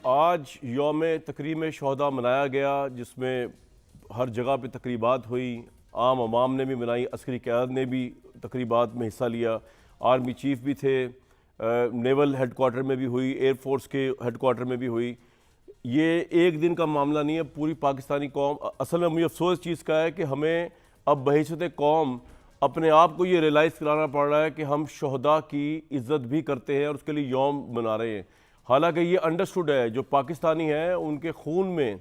आज यौम तकरीम शहदा मनाया गया, जिसमें हर जगह पे तकरीबात हुई। आम अवाम ने भी मनाई, अस्करी क़यादत ने भी तकरीबात में हिस्सा लिया, आर्मी चीफ भी थे, नेवल हेड क्वार्टर में भी हुई, एयर फोर्स के हेड क्वार्टर में भी हुई। ये एक दिन का मामला नहीं है, पूरी पाकिस्तानी कौम, असल में मुझे अफसोस चीज़ का है कि हमें अब बहैसियत कौम अपने आप को ये रियलाइज़ कराना पड़ रहा है कि हम शहदा की इज़्ज़त भी करते हैं और उसके लिए यौम मना रहे हैं। हालांकि ये अंडरस्टूड है, जो पाकिस्तानी हैं उनके खून में,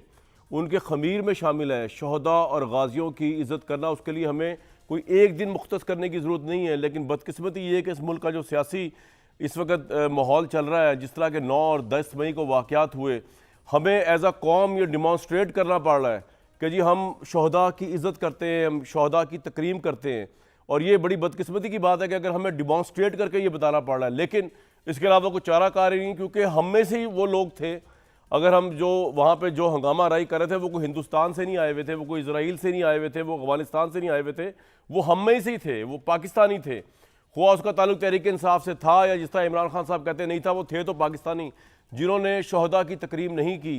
उनके ख़मीर में शामिल है शहदा और गाजियों की इज़्ज़त करना। उसके लिए हमें कोई एक दिन मुख्तस करने की ज़रूरत नहीं है। लेकिन बदकिस्मती ये है कि इस मुल्क का जो सियासी इस वक्त माहौल चल रहा है, जिस तरह के 9 और 10 मई को वाक़यात हुए, हमें एज अ कौम ये डिमॉन्स्ट्रेट करना पड़ रहा है कि जी हम शहदा की इज़्ज़त करते हैं, हम शहदा की तकरीम करते हैं। और ये बड़ी बदकिस्मती की बात है कि अगर हमें डिमॉन्स्ट्रेट करके ये बताना पड़ रहा है, लेकिन इसके अलावा कोई चारा कार ही नहीं, क्योंकि हम में से ही वो लोग थे। अगर हम जो वहाँ पे जो हंगामा राई कर रहे थे वो कोई हिंदुस्तान से नहीं आए हुए थे, वो कोई इजराइल से नहीं आए हुए थे, वो अफगानिस्तान से नहीं आए हुए थे, वो हम में से ही थे, वो पाकिस्तानी थे। हुआ उसका ताल्लुक तहरीक इंसाफ से था या जिस तरह इमरान खान साहब कहते नहीं था, वो थे तो पाकिस्तानी, जिन्होंने शहदा की तकरीम नहीं की,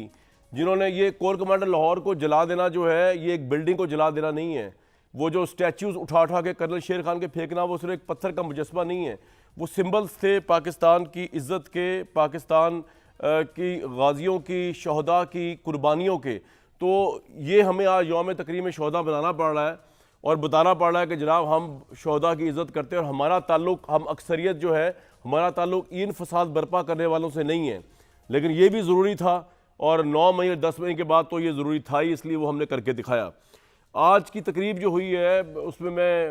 जिन्होंने ये कोर कमांडर लाहौर को जला देना जो है, ये एक बिल्डिंग को जला देना नहीं है। वो जो स्टैचूज़ उठा उठा के कर्नल शेर खान के फेंकना, वो सिर्फ एक पत्थर का मुजस्मा नहीं है, वो सिंबल्स थे पाकिस्तान की इज़्ज़त के, पाकिस्तान की गाजियों की, शहदा की कुर्बानियों के। तो ये हमें आज यौम तकरीम शहदा बनाना पड़ रहा है और बताना पड़ रहा है कि जनाब हम शहदा की इज़्ज़त करते हैं और हमारा ताल्लुक, हम अक्सरियत जो है, हमारा ताल्लुक इन फसाद बर्पा करने वालों से नहीं है। लेकिन ये भी ज़रूरी था और 9 मई और 10 मई के बाद तो ये ज़रूरी था ही, इसलिए वो हमने करके दिखाया। आज की तकरीब जो हुई है उसमें मैं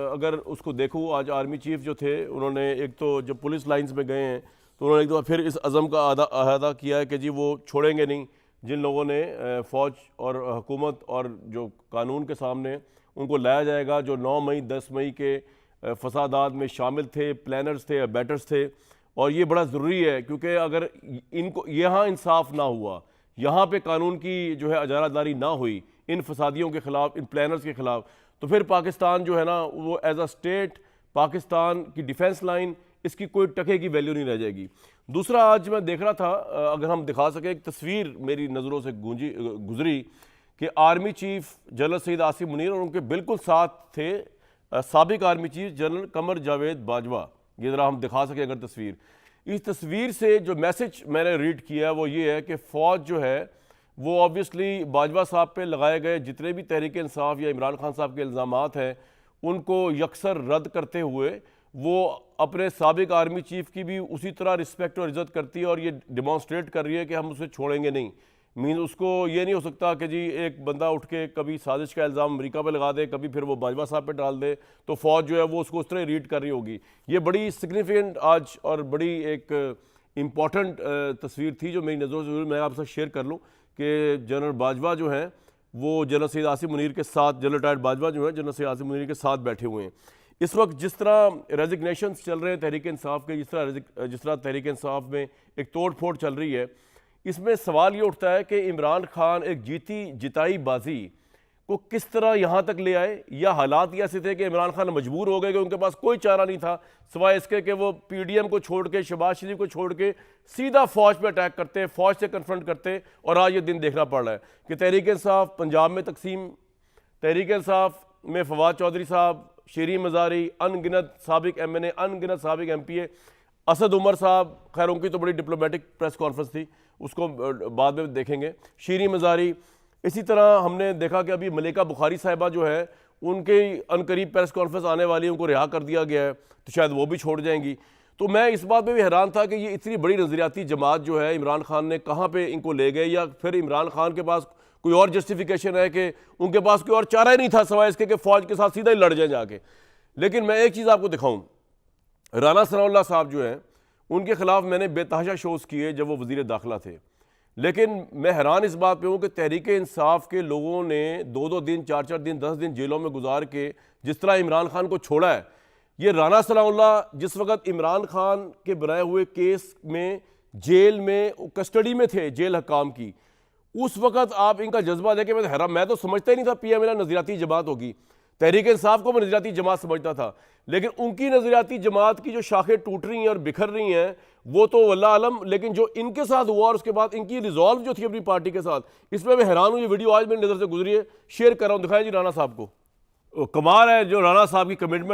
अगर उसको देखूँ, आज आर्मी चीफ जो थे उन्होंने एक तो जब पुलिस लाइंस में गए हैं तो उन्होंने एक दफ़ा फिर इस अज़म का अहादा किया है कि जी वो छोड़ेंगे नहीं जिन लोगों ने फ़ौज और हुकूमत और जो कानून के सामने उनको लाया जाएगा, जो 9 मई 10 मई के फसादात में शामिल थे, प्लानर्स थे, बैटर्स थे। और ये बड़ा ज़रूरी है क्योंकि अगर इनको यहाँ इंसाफ ना हुआ, यहाँ पे कानून की जो है अजारादारी ना हुई इन फसादियों के ख़िलाफ़, इन प्लानर्स के ख़िलाफ़, तो फिर पाकिस्तान जो है ना वो एज अ स्टेट, पाकिस्तान की डिफेंस लाइन, इसकी कोई टके की वैल्यू नहीं रह जाएगी। दूसरा, आज मैं देख रहा था, अगर हम दिखा सके, एक तस्वीर मेरी नज़रों से गुजरी कि army chief general Syed Asim Munir और उनके बिल्कुल साथ थे साबिक army chief general Qamar Javed Bajwa. ये ज़रा हम दिखा सकें अगर तस्वीर। इस तस्वीर से जो मैसेज मैंने रीड किया है वो ये है कि फ़ौज जो है वो ऑब्वियसली बाजवा साहब पे लगाए गए जितने भी तहरीक इंसाफ या इमरान खान साहब के इल्ज़ामात हैं उनको यकसर रद्द करते हुए वो अपने साबिक आर्मी चीफ की भी उसी तरह रिस्पेक्ट और इज़्ज़त करती है और ये डिमॉन्स्ट्रेट कर रही है कि हम उसे छोड़ेंगे नहीं। मीन उसको ये नहीं हो सकता कि जी एक बंदा उठ के कभी साजिश का इल्ज़ाम अमेरिका पे लगा दे, कभी फिर वो बाजवा साहब पे डाल दे, तो फ़ौज जो है वो उसको उस तरह रीड कर रही होगी। ये बड़ी सिग्निफिकेंट आज और बड़ी एक इम्पॉर्टेंट तस्वीर थी जो मेरी नज़रों से मैं आपसे शेयर कर लूँ कि जनरल बाजवा जो हैं वो जनरल सैयद आसिम मुनीर के साथ, जनरल रिटायर्ड बाजवा जो है जनरल सैयद आसिम मुनीर के साथ बैठे हुए हैं। इस वक्त जिस तरह रेजिग्नेशन चल रहे हैं तहरीक इंसाफ के, जिस तरह तहरीक इंसाफ में एक तोड़ फोड़ चल रही है, इसमें सवाल ये उठता है कि इमरान खान एक जीती जिताई बाजी को किस तरह यहाँ तक ले आए, या हालात ये ऐसे थे कि इमरान खान मजबूर हो गए कि उनके पास कोई चारा नहीं था सिवाय इसके कि वो पीडीएम को छोड़ के, शहबाज शरीफ को छोड़ के सीधा फौज पे अटैक करते, फौज से कन्फ्रंट करते। और आज ये दिन देखना पड़ रहा है कि तहरीक इंसाफ पंजाब में तकसीम, तहरीक इंसाफ में फवाद चौधरी साहब, शरीन मज़ारी, अनगिनत साबिक MNA, अनगिनत साबिक MPA, असद उमर साहब, खैर उनकी तो बड़ी डिप्लोमेटिक प्रेस कॉन्फ्रेंस थी, उसको बाद में देखेंगे, शरीन मज़ारी। इसी तरह हमने देखा कि अभी मलिका बुखारी साहिबा जो है उनके अनकरीब प्रेस कॉन्फ्रेंस आने वाली है, उनको रिहा कर दिया गया है, तो शायद वो भी छोड़ जाएंगी। तो मैं इस बात में भी हैरान था कि ये इतनी बड़ी नज़रियाती जमात जो है इमरान खान ने कहाँ पे इनको ले गए, या फिर इमरान खान के पास कोई और जस्टिफिकेशन है कि उनके पास कोई और चारा ही नहीं था सिवाय इसके कि फ़ौज के साथ सीधा ही लड़ जाए जाके। लेकिन मैं एक चीज़ आपको दिखाऊँ, राना सनाउल्लाह साहब जो हैं उनके खिलाफ मैंने बेतहाशा शोज़ किए जब वो वज़ीर दाखिला थे, लेकिन मैं हैरान इस बात पे हूँ कि तहरीक इंसाफ के लोगों ने 2-2 दिन, 4-4 दिन, 10 दिन जेलों में गुजार के जिस तरह इमरान खान को छोड़ा है, ये राना सनाउल्लाह जिस वक्त इमरान खान के बनाए हुए केस में जेल में कस्टडी में थे, जेल हकाम की, उस वक्त आप इनका जज्बा देखें, मैं तो समझता ही नहीं था PML नज़रियाती जमात होगी। तहरीक इंसाफ को मैं नजरियाती जमात समझता था, लेकिन उनकी नजरियाती जमात की जो शाखें टूट रही हैं और बिखर रही हैं वो तो वल्लाह आलम, लेकिन जो इनके साथ हुआ और उसके बाद इनकी रिजॉल्व जो थी अपनी पार्टी के साथ, इसमें मैं हैरान हूँ। ये वीडियो आज मेरी नज़र से गुजरी है, शेयर कर रहा हूँ, दिखाएं जी राणा साहब को। कमाल है जो राणा साहब की कमिटमेंट